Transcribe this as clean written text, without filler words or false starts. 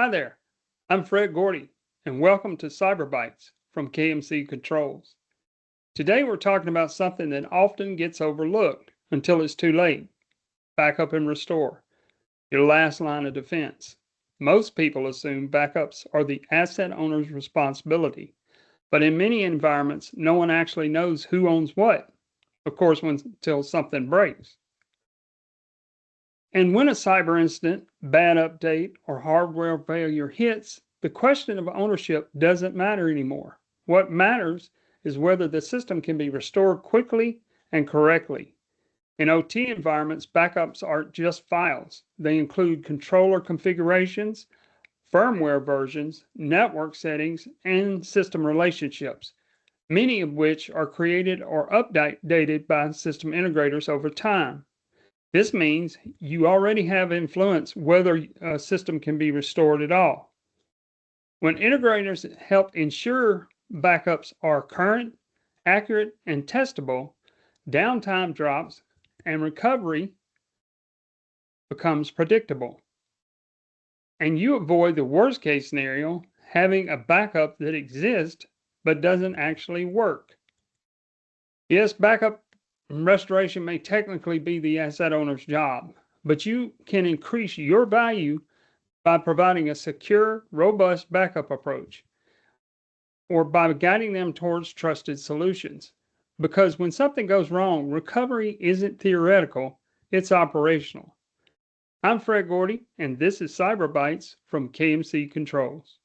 Hi there, I'm Gordy, and welcome to CyberBYTES from KMC Controls. Today we're talking about something that often gets overlooked until it's too late. Backup and restore, your last line of defense. Most people assume backups are the asset owner's responsibility, but in many environments, no one actually knows who owns what, of course, until something breaks. And when a cyber incident, bad update, or hardware failure hits, the question of ownership doesn't matter anymore. What matters is whether the system can be restored quickly and correctly. In OT environments, backups aren't just files. They include controller configurations, firmware versions, network settings, and system relationships, many of which are created or updated by system integrators over time. This means you already have influence whether a system can be restored at all. When integrators help ensure backups are current, accurate, and testable, downtime drops and recovery becomes predictable. And you avoid the worst case scenario, having a backup that exists but doesn't actually work. Yes, backup restoration may technically be the asset owner's job, but you can increase your value by providing a secure, robust backup approach or by guiding them towards trusted solutions. Because when something goes wrong, recovery isn't theoretical, it's operational. I'm Gordy, and this is CyberBYTES from KMC Controls.